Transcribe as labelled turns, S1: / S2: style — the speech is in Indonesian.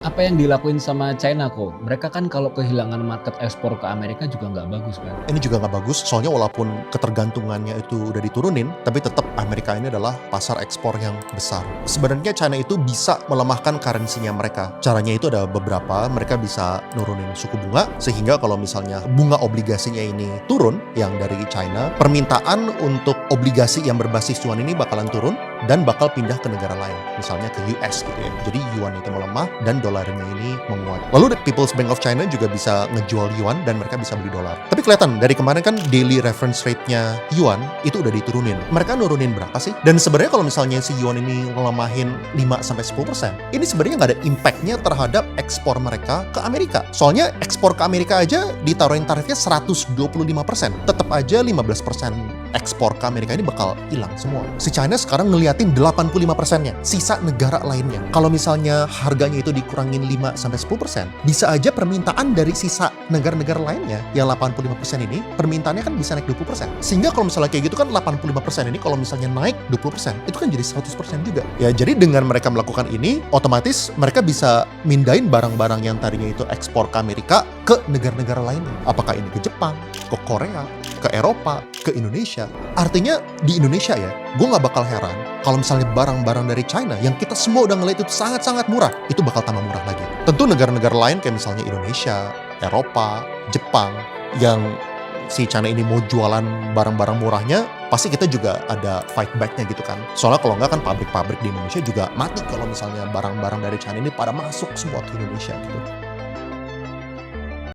S1: Apa yang dilakuin sama China kok? Mereka kan kalau kehilangan market ekspor ke Amerika juga nggak bagus kan?
S2: Ini juga nggak bagus, soalnya walaupun ketergantungannya itu udah diturunin, tapi tetap Amerika ini adalah pasar ekspor yang besar. Sebenarnya China itu bisa melemahkan currency-nya mereka. Caranya itu ada beberapa, mereka bisa nurunin suku bunga, sehingga kalau misalnya bunga obligasinya ini turun, yang dari China, permintaan untuk obligasi yang berbasis yuan ini bakalan turun, dan bakal pindah ke negara lain, misalnya ke US gitu ya. Jadi yuan itu melemah, dan dolarnya ini menguat. Lalu People's Bank of China juga bisa ngejual yuan, dan mereka bisa beli dolar. Tapi kelihatan, dari kemarin kan daily reference rate-nya yuan, itu udah diturunin. Mereka nurunin berapa sih? Dan sebenarnya kalau misalnya si yuan ini ngelemahin 5-10%, ini sebenarnya nggak ada impact-nya terhadap ekspor mereka ke Amerika. Soalnya ekspor ke Amerika aja ditaruhin tarifnya 125%. Tetap aja 15% ekspor ke Amerika ini bakal hilang semua. Si China sekarang ngeliatin 85%-nya, sisa negara lainnya. Kalau misalnya harganya itu dikurangin 5-10%, bisa aja permintaan dari sisa negara-negara lainnya yang 85% ini, permintaannya kan bisa naik 20%. Sehingga kalau misalnya kayak gitu kan 85% ini kalau misalnya naik 20%, itu kan jadi 100% juga. Ya, jadi dengan mereka melakukan ini, otomatis mereka bisa mindahin barang-barang yang tadinya itu ekspor ke Amerika ke negara-negara lainnya. Apakah ini ke Jepang, ke Korea, ke Eropa, ke Indonesia. Artinya di Indonesia ya, gue nggak bakal heran kalau misalnya barang-barang dari China yang kita semua udah ngeliat itu sangat-sangat murah, itu bakal tambah murah lagi. Tentu negara-negara lain kayak misalnya Indonesia, Eropa, Jepang, yang si China ini mau jualan barang-barang murahnya, pasti kita juga ada fight back-nya gitu kan. Soalnya kalau nggak kan pabrik-pabrik di Indonesia juga mati kalau misalnya barang-barang dari China ini pada masuk semua ke Indonesia gitu.